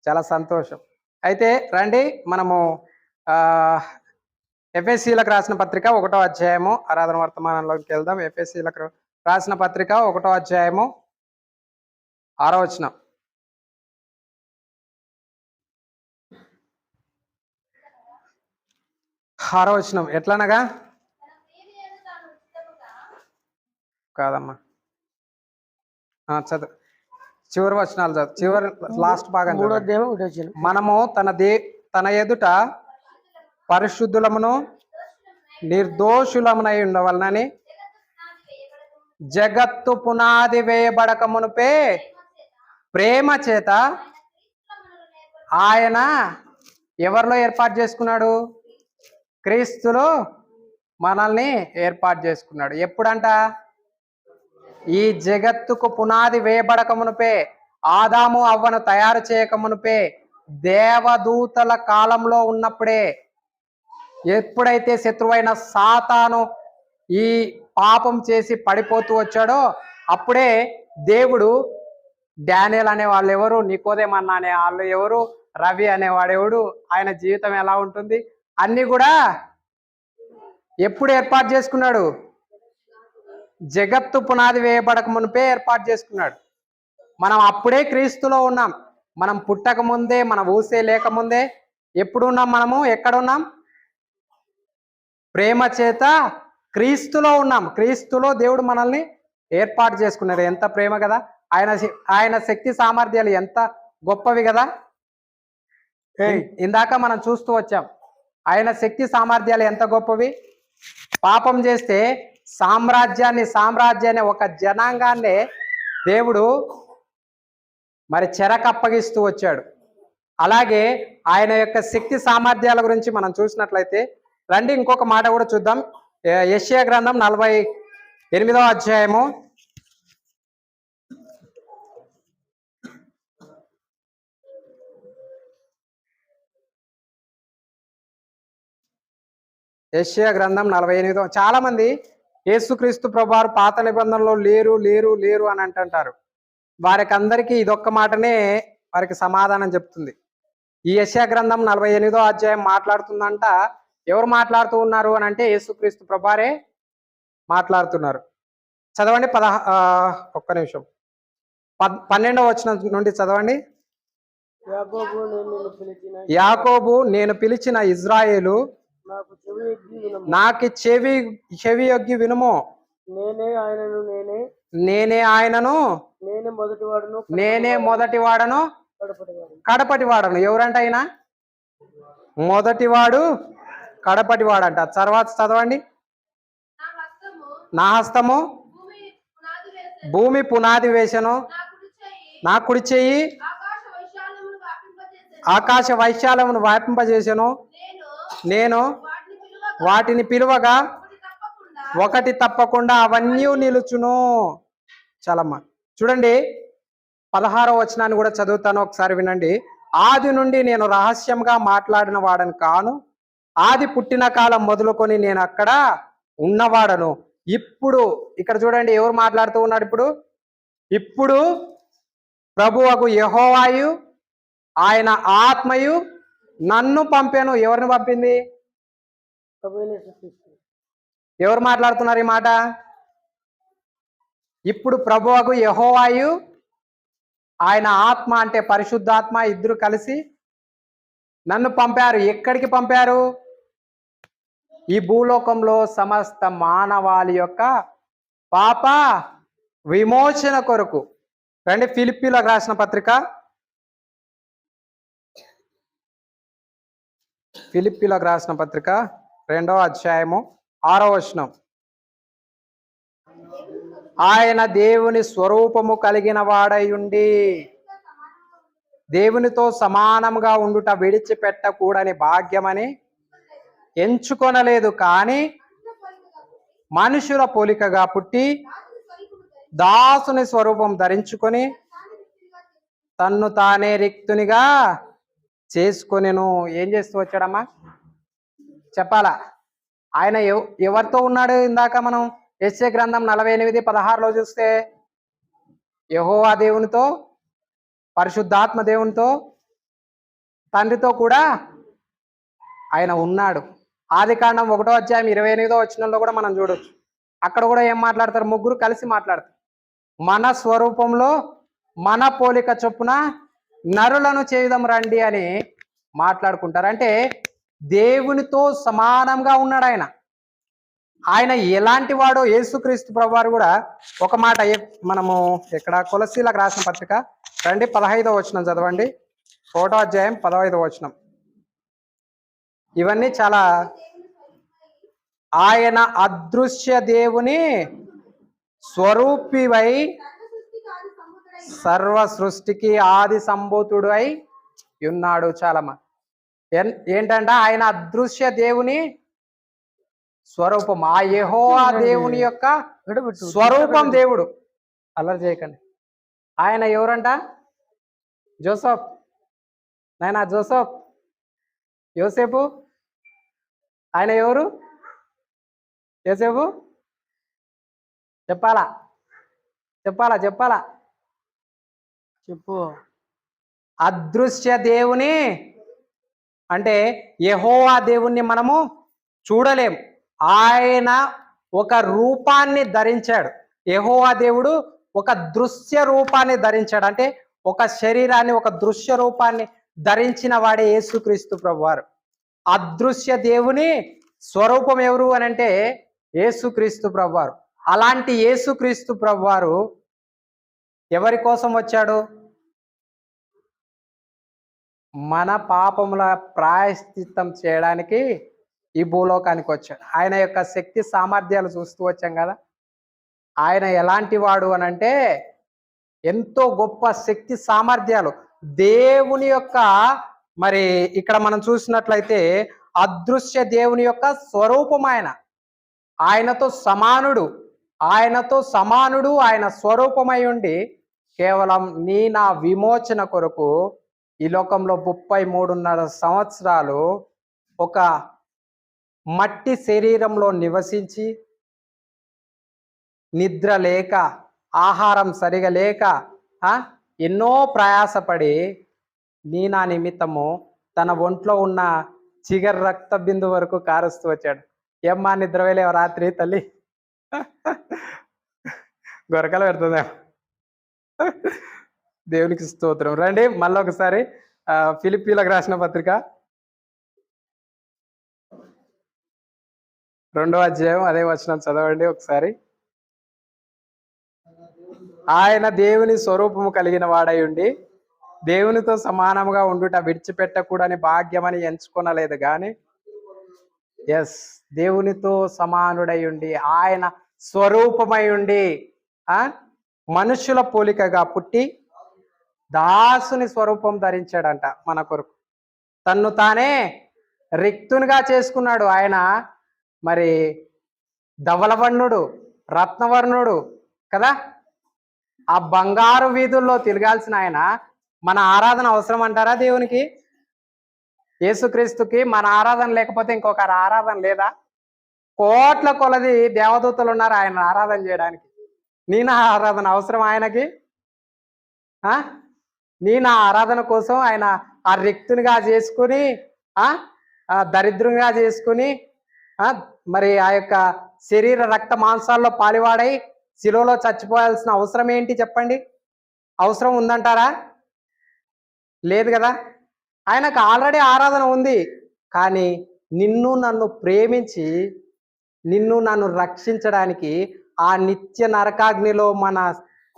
చాలా సంతోషం. అయితే రండి మనము ఎఫ్ఎస్సీలకు రాసిన పత్రిక 1వ అధ్యాయము ఆరాధన వర్తమానంలోకి వెళ్దాం. ఎఫ్ఎస్సీలకు రాసిన పత్రిక 1వ అధ్యాయము 6వ వచనం. ఎట్లనగా కాదమ్మా, చదువు చివరి వచనాలు చదువు. చివరి లాస్ట్ భాగం. మనము తన ఎదుట పరిశుద్ధులమును నిర్దోషులమునై ఉండవలనని జగత్తు పునాది వేయబడక మునుపే ప్రేమ చేత ఆయన ఎవరిలో ఏర్పాటు చేసుకున్నాడు? క్రీస్తులో మనల్ని ఏర్పాటు చేసుకున్నాడు. ఎప్పుడంట? ఈ జగత్తుకు పునాది వేయబడక మునుపే, ఆదాము అవ్వను తయారు చేయక మునుపే, దేవదూతల కాలంలో ఉన్నప్పుడే, ఎప్పుడైతే శత్రువైన సాతాను ఈ పాపం చేసి పడిపోతూ వచ్చాడో అప్పుడే దేవుడు డానియల్ అనే వాళ్ళు ఎవరు, నికోదేమన్న అనే వాళ్ళు ఎవరు, రవి అనేవాడు ఎవడు, ఆయన జీవితం ఎలా ఉంటుంది అన్ని కూడా ఎప్పుడు ఏర్పాటు చేసుకున్నాడు? జగత్తు పునాది వేయబడక మునిపే ఏర్పాటు చేసుకున్నాడు. మనం అప్పుడే క్రీస్తులో ఉన్నాం. మనం పుట్టక ముందే, మన ఊసే లేకముందే ఎప్పుడు ఉన్నాం? మనము ఎక్కడున్నాం? ప్రేమ చేత క్రీస్తులో ఉన్నాం. క్రీస్తులో దేవుడు మనల్ని ఏర్పాటు చేసుకున్నాడు. ఎంత ప్రేమ కదా! ఆయన శక్తి సామర్థ్యాలు ఎంత గొప్పవి కదా! ఇందాక మనం చూస్తూ వచ్చాం. ఆయన శక్తి సామర్థ్యాలు ఎంత గొప్పవి. పాపం చేస్తే సామ్రాజ్యాన్ని ఒక జనాంగాన్ని దేవుడు మరి చెరకప్పగిస్తూ వచ్చాడు. అలాగే ఆయన యొక్క శక్తి సామర్థ్యాల గురించి మనం చూసినట్లయితే రండి ఇంకొక మాట కూడా చూద్దాం. యెషయా గ్రంథం 48వ అధ్యాయము 48. చాలా మంది యేసుక్రీస్తు ప్రభువారు పాత నిబంధనలో లేరు లేరు లేరు అని అంటుంటారు. వారికి అందరికీ ఇదొక్క మాటనే వారికి సమాధానం చెప్తుంది. ఈ యెషయా గ్రంథం 48వ అధ్యాయం మాట్లాడుతుందంట. ఎవరు మాట్లాడుతూ ఉన్నారు అని అంటే యేసుక్రీస్తు ప్రభువారే మాట్లాడుతున్నారు. చదవండి. ఒక్క నిమిషం. 12వ వచనం నుండి చదవండి. యాకోబు నేను పిలిచిన ఇజ్రాయేలు నాకు చెవి యొగ్గి వినుము. నేనే ఆయనను నేనే మొదటివాడను కడపటివాడను. ఎవరంట ఆయన? మొదటివాడు కడపటివాడంట. తర్వాత చదవండి. నా హస్తము భూమి పునాది వేసెను, నా కుడి చెయ్యి ఆకాశ వైశాల్యమును వ్యాపింపజేసెను. నేను వాటిని పిలువగా ఒకటి తప్పకుండా అవన్నీ నిలుచును. చాలమ్మా. చూడండి 16వ వచనాన్ని కూడా చదువుతాను, ఒకసారి వినండి. ఆది నుండి నేను రహస్యంగా మాట్లాడిన వాడని కాను, ఆది పుట్టిన కాలం మొదలుకొని నేను అక్కడ ఉన్నవాడను. ఇప్పుడు ఇక్కడ చూడండి ఎవరు మాట్లాడుతూ ఉన్నాడు? ఇప్పుడు ప్రభువగు యెహోవాయు ఆయన ఆత్మయు నన్ను పంపాను. ఎవరిని పంపింది? ఎవరు మాట్లాడుతున్నారు ఈ మాట? ఇప్పుడు ప్రభువగు యెహోవాయు ఆయన ఆత్మ అంటే పరిశుద్ధాత్మ ఇద్దరు కలిసి నన్ను పంపారు. ఎక్కడికి పంపారు? ఈ భూలోకంలో సమస్త మానవాళి యొక్క పాప విమోచన కొరకు. రండి ఫిలిప్పీలకు రాసిన పత్రిక 2వ అధ్యాయము 6వ వచనం. ఆయన దేవుని స్వరూపము కలిగిన వాడయుండి దేవునితో సమానంగా ఉండుట విడిచిపెట్టకూడని భాగ్యమని ఎంచుకొనలేదు, కానీ మనుషుల పోలికగా పుట్టి దాసుని స్వరూపం ధరించుకొని తన్ను తానే రిక్తునిగా చేసుకొనెను. ఏం చేస్తూ వచ్చాడమ్మా చెప్పాలా? ఆయన ఎవరితో ఉన్నాడు? ఇందాక మనం యెషయా గ్రంథం 48:16లో చూస్తే యెహోవా దేవునితో, పరిశుద్ధాత్మ దేవునితో తండ్రితో కూడా ఆయన ఉన్నాడు. ఆదికాండం 1:28 కూడా మనం చూడొచ్చు. అక్కడ కూడా ఏం మాట్లాడతారు? ముగ్గురు కలిసి మాట్లాడతారు. మన స్వరూపంలో మన పోలిక చొప్పున నరులను చేయుదాం రండి అని మాట్లాడుకుంటారు. అంటే దేవునితో సమానంగా ఉన్నాడు ఆయన. ఆయన ఎలాంటి వాడో యేసుక్రీస్తు ప్రభువారు కూడా ఒక మాట మనము ఇక్కడ కొలసీలకు రాసిన పత్రిక రండి 15వ వచనం చదవండి. 1వ అధ్యాయం 15వ వచనం. ఇవన్నీ చాలా ఆయన అదృశ్య దేవుని స్వరూపివై సర్వ సృష్టికి ఆది సంభూతుడు అయి ఉన్నాడు. చాలా ఏంటంటే ఆయన అదృశ్య దేవుని స్వరూపం, ఆ యెహోవా దేవుని యొక్క స్వరూపం దేవుడు. అల్లరి చేయకండి. ఆయన ఎవరంట? జోసఫ్. నాయనా జోసఫ్, యోసేపు ఆయన ఎవరు? యోసేపు చెప్పాలా చెప్పాలా చెప్పాలా చెప్పు. అదృశ్య దేవుని అంటే యెహోవా దేవుణ్ణి మనము చూడలేం. ఆయన ఒక రూపాన్ని ధరించాడు. యెహోవా దేవుడు ఒక దృశ్య రూపాన్ని ధరించాడు. అంటే ఒక శరీరాన్ని, ఒక దృశ్య రూపాన్ని ధరించిన వాడే యేసుక్రీస్తు ప్రభువారు. అదృశ్య దేవుని స్వరూపం ఎవరు అని అంటే యేసుక్రీస్తు ప్రభువారు. అలాంటి యేసుక్రీస్తు ప్రభువారు ఎవరి కోసం వచ్చాడు? మన పాపముల ప్రాయశ్చిత్తం చేయడానికి ఈ భూలోకానికి వచ్చాడు. ఆయన యొక్క శక్తి సామర్థ్యాలు చూస్తూ వచ్చాం కదా. ఆయన ఎలాంటి వాడు అని అంటే ఎంతో గొప్ప శక్తి సామర్థ్యాలు. దేవుని యొక్క మరి ఇక్కడ మనం చూసినట్లయితే అదృశ్య దేవుని యొక్క స్వరూపం ఆయన. ఆయనతో సమానుడు ఆయన స్వరూపమై ఉండి కేవలం నా విమోచన కొరకు ఈ లోకంలో 33.5 సంవత్సరాలు ఒక మట్టి శరీరంలో నివసించి, నిద్ర లేక, ఆహారం సరిగా లేక ఎన్నో ప్రయాసపడి నా నిమిత్తము తన ఒంట్లో ఉన్న చిగర్ రక్త బిందు వరకు కారుస్తూ వచ్చాడు. ఏమ్మా నిద్రవేలేవు రాత్రి తల్లి? గొరకలు పెడుతుందా? దేవునికి స్తోత్రం. రండి మళ్ళీ ఒకసారి ఫిలిప్పీలకు రాసిన పత్రిక 2వ అధ్యాయం అదే వచనం చదవండి ఒకసారి. ఆయన దేవుని స్వరూపము కలిగిన వాడై ఉండి దేవునితో సమానంగా ఉండుట విడిచిపెట్టకూడని భాగ్యమని ఎంచుకొనలేదు కానీ దేవునితో సమానుడై ఉండి ఆయన స్వరూపమై ఉండి మనుషుల పోలికగా పుట్టి దాసుని స్వరూపం ధరించాడంట మన కొరకు. తన్ను తానే రిక్తునిగా చేసుకున్నాడు. ఆయన మరి ధవలవర్ణుడు, రత్నవర్ణుడు కదా. ఆ బంగారు వీధుల్లో తిరగాల్సిన ఆయన మన ఆరాధన అవసరం అంటారా దేవునికి? యేసుక్రీస్తుకి మన ఆరాధన లేకపోతే ఇంకొకరి ఆరాధన లేదా? కోట్ల కొలది దేవదూతలు ఉన్నారు ఆయన ఆరాధన చేయడానికి. నా ఆరాధన అవసరం ఆయనకి? నా ఆరాధన కోసం ఆయన ఆ రిక్తునిగా చేసుకుని దరిద్రంగా చేసుకుని మరి ఆ యొక్క శరీర రక్త మాంసాల్లో పాలివాడై శిలువలో చచ్చిపోయాల్సిన అవసరం ఏంటి చెప్పండి? అవసరం ఉందంటారా? లేదు కదా. ఆయనకు ఆల్రెడీ ఆరాధన ఉంది. కానీ నిన్ను నన్ను ప్రేమించి నన్ను రక్షించడానికి ఆ నిత్య నరకాగ్నిలో మన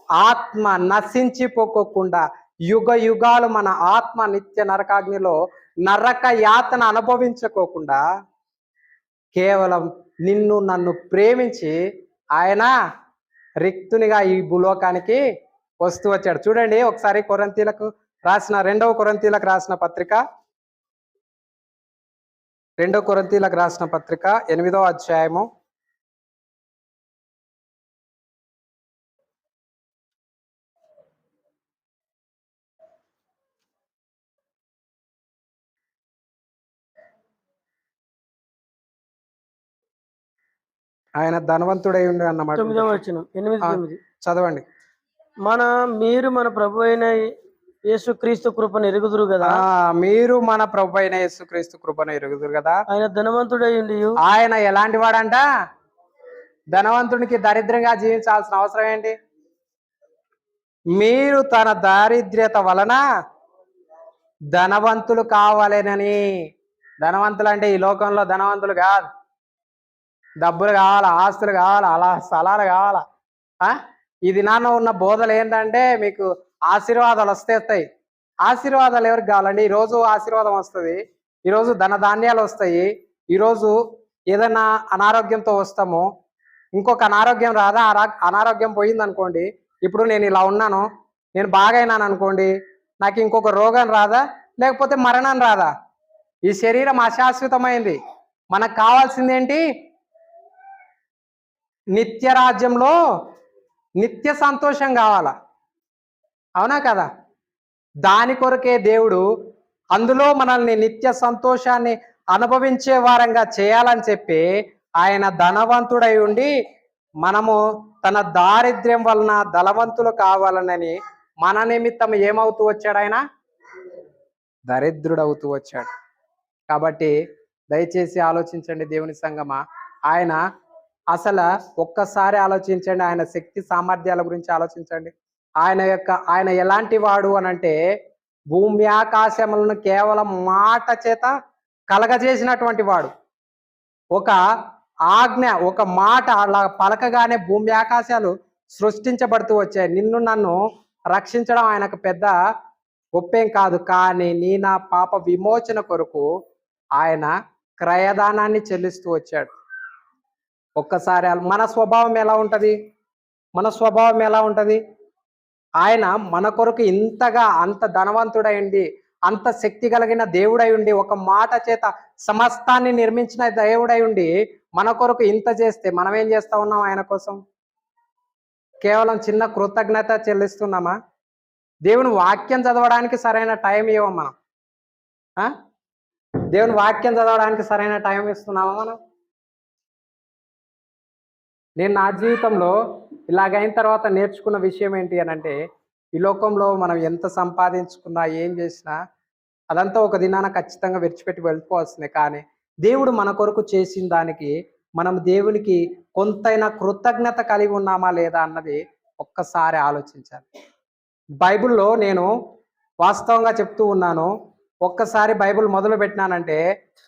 ఆత్మ నశించిపోకుండా యుగ యుగాలు మన ఆత్మ నిత్య నరకాగ్నిలో నరక యాతన అనుభవించుకోకుండా కేవలం నన్ను ప్రేమించి ఆయన రిక్తునిగా ఈ భూలోకానికి వస్తూ వచ్చాడు. చూడండి ఒకసారి 2వ కొరింథీలకు రాసిన పత్రిక 8వ అధ్యాయము 'ఆయన ధనవంతుడై ఉండి అన్నమాట. 9వ వచనం 8-9 చదవండి. మీరు మన ప్రభు అయిన యేసుక్రీస్తు కృపను ఎరుగుదురు కదా. మీరు మన ప్రభు అయిన యేసుక్రీస్తు కృపను ఎరుగుదురు కదా. ఆయన ధనవంతుడై ఉండి ఆయన ఎలాంటి వాడంట? ధనవంతునికి దరిద్రంగా జీవించాల్సిన అవసరం ఏంటి? మీరు తన దారిద్ర్యత వలన ధనవంతులు కావాలేనని. ధనవంతులు అంటే ఈ లోకంలో ధనవంతులు కాదు. డబ్బులు కావాలా, ఆస్తులు కావాలా, అలా స్థలాలు కావాలా. ఈ దినాన్న ఉన్న బోధలు ఏంటంటే మీకు ఆశీర్వాదాలు వస్తాయి. ఆశీర్వాదాలు ఎవరికి కావాలండి? ఈరోజు ఆశీర్వాదం వస్తుంది, ఈరోజు ధనధాన్యాలు వస్తాయి, ఈరోజు ఏదైనా అనారోగ్యంతో వస్తాము, ఇంకొక అనారోగ్యం రాదా? అనారోగ్యం పోయింది అనుకోండి, ఇప్పుడు నేను ఇలా ఉన్నాను, నేను బాగైనాను అనుకోండి, నాకు ఇంకొక రోగం రాదా? లేకపోతే మరణం రాదా? ఈ శరీరం అశాశ్వతమైంది. మనకు కావాల్సింది ఏంటి? నిత్య రాజ్యంలో నిత్య సంతోషం కావాలా, అవునా కదా? దాని కొరకే దేవుడు అందులో మనల్ని నిత్య సంతోషాన్ని అనుభవించే వారంగా చేయాలని చెప్పి ఆయన ధనవంతుడై ఉండి మనము తన దారిద్ర్యం వలన ధనవంతులు కావాలనని మన నిమిత్తం ఏమవుతూ వచ్చాడు? ఆయన దరిద్రుడవుతూ వచ్చాడు. కాబట్టి దయచేసి ఆలోచించండి దేవుని సంగమా. ఆయన అసలు ఒక్కసారి ఆలోచించండి, ఆయన శక్తి సామర్థ్యాల గురించి ఆలోచించండి. ఆయన ఎలాంటి వాడు అనంటే భూమి ఆకాశములను కేవలం మాట చేత కలగజేసినటువంటి వాడు. ఒక ఆజ్ఞ, ఒక మాట అలా పలకగానే భూమి ఆకాశాలు సృష్టించబడుతూ వచ్చాయి. నిన్ను నన్ను రక్షించడం ఆయనకు పెద్ద గొప్పేం కాదు. కానీ నా పాప విమోచన కొరకు ఆయన క్రయదానాన్ని చెల్లిస్తూ వచ్చాడు. ఒక్కసారి మన స్వభావం ఎలా ఉంటుంది? ఆయన మన కొరకు ఇంతగా అంత ధనవంతుడై ఉండి, అంత శక్తి కలిగిన దేవుడై ఉండి, ఒక మాట చేత సమస్తాన్ని నిర్మించిన దేవుడై ఉండి మన కొరకు ఇంత చేస్తే మనం ఏం చేస్తా ఉన్నాం? ఆయన కోసం కేవలం చిన్న కృతజ్ఞత చెల్లిస్తున్నామా? దేవుని వాక్యం చదవడానికి సరైన టైం ఇవ్వం మనం. దేవుని వాక్యం చదవడానికి సరైన టైం ఇస్తున్నామా మనం? నేను నా జీవితంలో ఇలాగైన తర్వాత నేర్చుకున్న విషయం ఏంటి అని అంటే, ఈ లోకంలో మనం ఎంత సంపాదించుకున్నా ఏం చేసినా అదంతా ఒక దినాన ఖచ్చితంగా విడిచిపెట్టి వెళ్ళిపోవాల్సిందే. కానీ దేవుడు మన కొరకు చేసిన దానికి మనం దేవునికి కొంతైనా కృతజ్ఞత కలిగి ఉన్నామా లేదా అన్నది ఒక్కసారి ఆలోచించాలి. బైబిల్లో నేను వాస్తవంగా చెప్తూ ఉన్నాను, ఒక్కసారి బైబిల్ మొదలు పెట్టినానంటే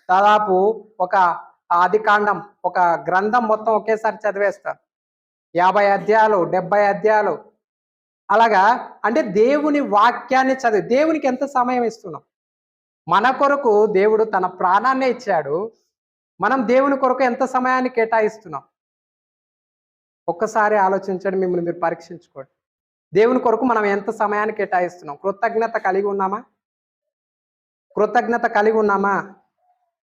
దాదాపు ఒక ఆదికాండం ఒక గ్రంథం మొత్తం ఒకేసారి చదివేస్తాను. 50 అధ్యాయాలు, 70 అధ్యాయాలు అలాగా. అంటే దేవుని వాక్యాన్ని చదివి దేవునికి ఎంత సమయం ఇస్తున్నాం? మన కొరకు దేవుడు తన ప్రాణాన్నే ఇచ్చాడు. మనం దేవుని కొరకు ఎంత సమయాన్ని కేటాయిస్తున్నాం? ఒక్కసారి ఆలోచించండి, మిమ్మల్ని మీరు పరీక్షించుకోండి. దేవుని కొరకు మనం ఎంత సమయాన్ని కేటాయిస్తున్నాం? కృతజ్ఞత కలిగి ఉన్నామా?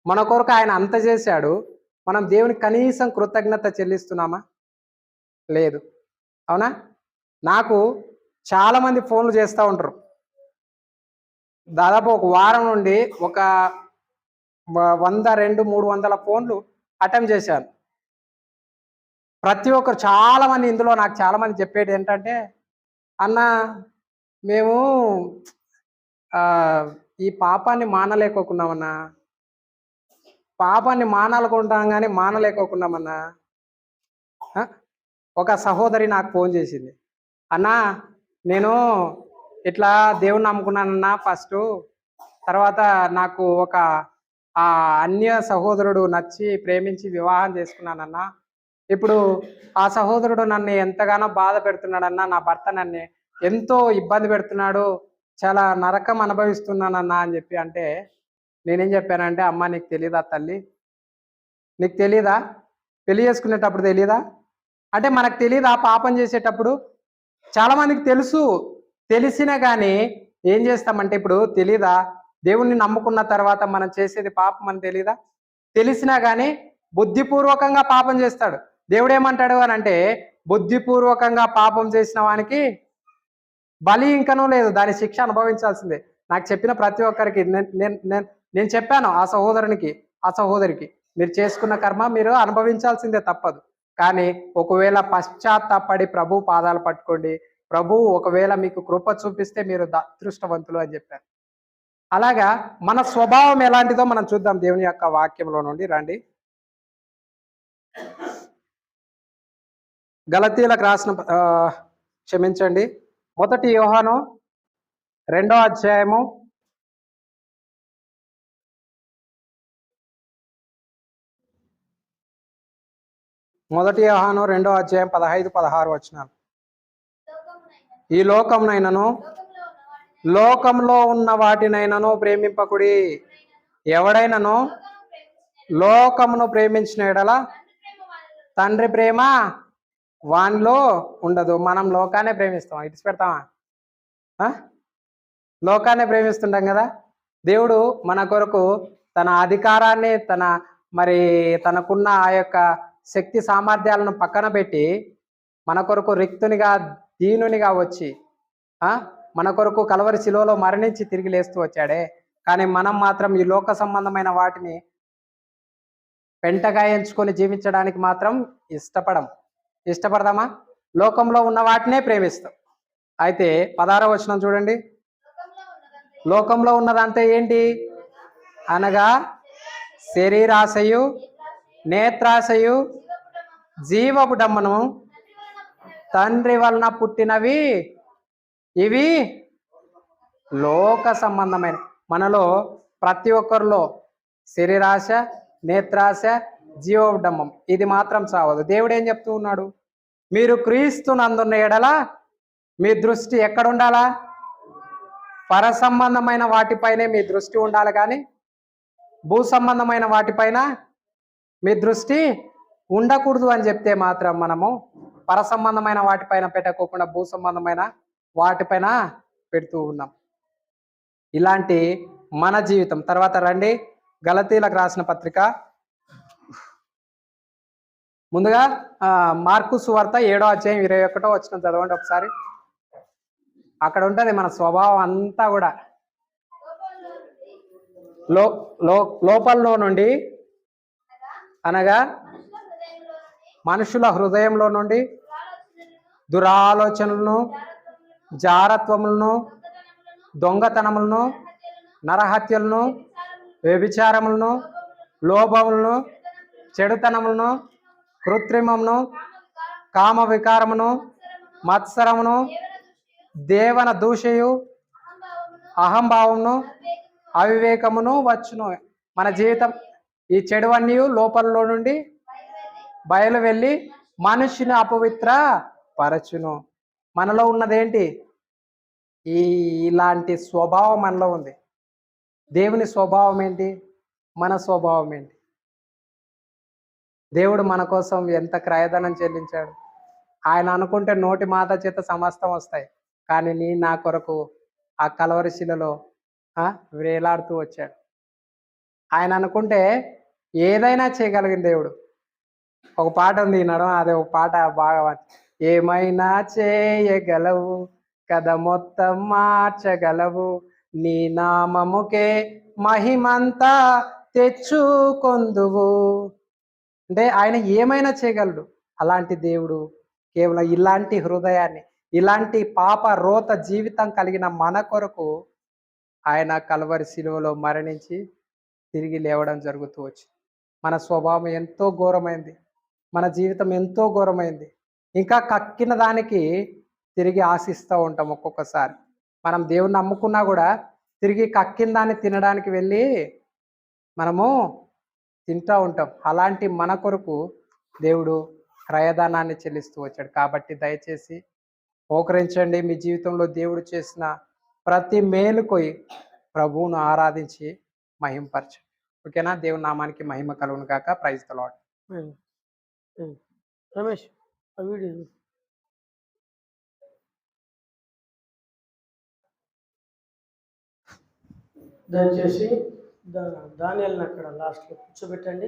మన కొరకు ఆయన అంత చేశాడు, మనం దేవునికి కనీసం కృతజ్ఞత చెల్లిస్తున్నామా? లేదు, అవునా? నాకు చాలామంది ఫోన్లు చేస్తూ ఉంటారు. దాదాపు ఒక వారం నుండి ఒక 100, 200, 300 ఫోన్లు అటెంప్ట్ చేశాను. ప్రతి ఒక్కరు చాలామంది ఇందులో నాకు చాలామంది చెప్పేది ఏంటంటే, అన్న మేము ఈ పాపాన్ని మానలేకోకున్నామన్నా, పాపాన్ని మానాలనుకుంటాం కానీ మానలేకోకున్నామన్నా. ఒక సహోదరి నాకు ఫోన్ చేసింది, అన్నా నేను ఇట్లా దేవుణ్ణి నమ్ముకున్నానన్నా ఫస్ట్, తర్వాత నాకు ఒక అన్య సహోదరుడు నచ్చి ప్రేమించి వివాహం చేసుకున్నానన్నా. ఇప్పుడు ఆ సహోదరుడు నన్ను ఎంతగానో బాధ పెడుతున్నాడన్నా, నా భర్త నన్ను ఎంతో ఇబ్బంది పెడుతున్నాడు, చాలా నరకం అనుభవిస్తున్నానన్నా అని చెప్పి అంటే, నేనేం చెప్పానంటే, అమ్మ నీకు తెలీదా తల్లి? నీకు తెలీదా? పెళ్లి చేసుకునేటప్పుడు తెలీదా? అంటే మనకు తెలీదా పాపం చేసేటప్పుడు? చాలామందికి తెలుసు, తెలిసినా కానీ ఏం చేస్తామంటే, ఇప్పుడు తెలీదా? దేవుణ్ణి నమ్ముకున్న తర్వాత మనం చేసేది పాపం అని తెలీదా? తెలిసినా కానీ బుద్ధిపూర్వకంగా పాపం చేస్తాడు. దేవుడు ఏమంటాడు అని అంటే, బుద్ధిపూర్వకంగా పాపం చేసిన వానికి బలి ఇంకనూ లేదు, దాని శిక్ష అనుభవించాల్సిందే. నాకు చెప్పిన ప్రతి ఒక్కరికి నేను చెప్పాను, ఆ సహోదరునికి ఆ సహోదరికి, మీరు చేసుకున్న కర్మ మీరు అనుభవించాల్సిందే, తప్పదు. కానీ ఒకవేళ పశ్చాత్తాపడి ప్రభు పాదాలు పట్టుకోండి, ప్రభువు ఒకవేళ మీకు కృప చూపిస్తే మీరు అదృష్టవంతులు అని చెప్పారు. అలాగా మన స్వభావం ఎలాంటిదో మనం చూద్దాం దేవుని యొక్క వాక్యంలో నుండి. రండి, గలతీలకు రాసిన క్షమించండి, 1 యోహాను 2వ అధ్యాయము 1 యోహాను 2వ అధ్యాయం 15-16 వచనాలు. ఈ లోకమునైనను లోకంలో ఉన్న వాటినైనను ప్రేమింపకుడి. ఎవడైనను లోకమును ప్రేమించిన ఎడల తండ్రి ప్రేమ వానిలో ఉండదు. మనం లోకాన్ని ప్రేమిస్తాం, ఇటు పెడతామా? లోకాన్ని ప్రేమిస్తుంటాం కదా. దేవుడు మన కొరకు తన అధికారాన్ని, తనకున్న ఆ యొక్క శక్తి సామర్థ్యాలను పక్కన పెట్టి మన కొరకు రిక్తునిగా, దీనునిగా వచ్చి మన కొరకు కలవరి శిలువలో మరణించి తిరిగి లేస్తూ వచ్చాడే. కానీ మనం మాత్రం ఈ లోక సంబంధమైన వాటిని పెంటగా ఎంచుకొని జీవించడానికి మాత్రం ఇష్టపడదామా? లోకంలో ఉన్న వాటినే ప్రేమిస్తాం. అయితే 16వ వచనం చూడండి. లోకంలో ఉన్నదంటే ఏంటి అనగా శరీరాశయు, నేత్రాశయు, జీవపు డమ్మను, తండ్రి వలన పుట్టినవి, ఇవి లోక సంబంధమైన. మనలో ప్రతి ఒక్కరిలో శరీరాశ, నేత్రాశ, జీవోడ్డమ్మం ఇది మాత్రం చావదు. దేవుడు ఏం చెప్తూ ఉన్నాడు? మీరు క్రీస్తునందున్న ఎడల మీ దృష్టి ఎక్కడ ఉండాలా? పర సంబంధమైన వాటిపైనే మీ దృష్టి ఉండాలి, కానీ భూ సంబంధమైన వాటిపైన మీ దృష్టి ఉండకూడదు అని చెప్తే మాత్రం మనము పర సంబంధమైన వాటిపైన పెట్టకోకుండా భూ సంబంధమైన వాటిపైన పెడుతూ ఉన్నాం. ఇలాంటి మన జీవితం. తర్వాత రండి, గలతీలకు రాసిన పత్రిక, ముందుగా మార్కు సువార్త 7వ అధ్యాయం 21వ వచనం చదవండి ఒకసారి. అక్కడ ఉంటుంది మన స్వభావం అంతా కూడా. లోపల్లో నుండి అనగా మనుషుల హృదయంలో నుండి దురాలోచనలను, జారత్వములను, దొంగతనములను, నరహత్యలను, వ్యభిచారములను, లోభములను, చెడుతనములను, కృత్రిమమును, కామ వికారమును, మత్సరమును, దేవన దూషయు, అహంభావమును, అవివేకమును వచ్చును. మన జీవితం ఈ చెడువన్నీ లోపలలో నుండి బయలు వెళ్ళి మనిషిని అపవిత్ర పరచును. మనలో ఉన్నదేంటి? ఇలాంటి స్వభావం మనలో ఉంది. దేవుని స్వభావం ఏంటి? మన స్వభావం ఏంటి? దేవుడు మన కోసం ఎంత క్రయధనం చెల్లించాడు. ఆయన అనుకుంటే నోటి మాట చేత సమస్తం వస్తాయి, కానీ నా కొరకు ఆ కలవరి శిలలో వేలాడుతూ వచ్చాడు. ఆయన అనుకుంటే ఏదైనా చేయగలిగిన దేవుడు. ఒక పాట ఉంది నడవ, అదే ఒక పాట బాగా, ఏమైనా చేయగలవు కథ మొత్తం మార్చగలవు, నీ నామముకే మహిమంతా తెచ్చుకొందువు. అంటే ఆయన ఏమైనా చేయగలడు. అలాంటి దేవుడు కేవలం ఇలాంటి హృదయాన్ని, ఇలాంటి పాప రోత జీవితం కలిగిన మన కొరకు ఆయన కల్వరి శిలువలో మరణించి తిరిగి లేవడం జరుగుతూ వచ్చింది. మన స్వభావం ఎంతో ఘోరమైంది, మన జీవితం ఎంతో ఘోరమైంది. ఇంకా కక్కిన దానికి తిరిగి ఆశిస్తూ ఉంటాం. ఒక్కొక్కసారి మనం దేవుణ్ణి నమ్ముకున్నా కూడా తిరిగి కక్కిన దాన్ని తినడానికి వెళ్ళి మనము తింటూ ఉంటాం. అలాంటి మన కొరకు దేవుడు క్రయదానాన్ని చెల్లిస్తూ వచ్చాడు. కాబట్టి దయచేసి మోకరించండి. మీ జీవితంలో దేవుడు చేసిన ప్రతి మేలుకోయి ప్రభువును ఆరాధించి మహిమపరచండి. ఓకేనా? దేవుని నామానికి మహిమ కలుగును కాక. Praise the lord. రమేష్ ఆ వీడియో దయచేసి దానియల్ని అక్కడ లాస్ట్లో కూర్చోబెట్టండి.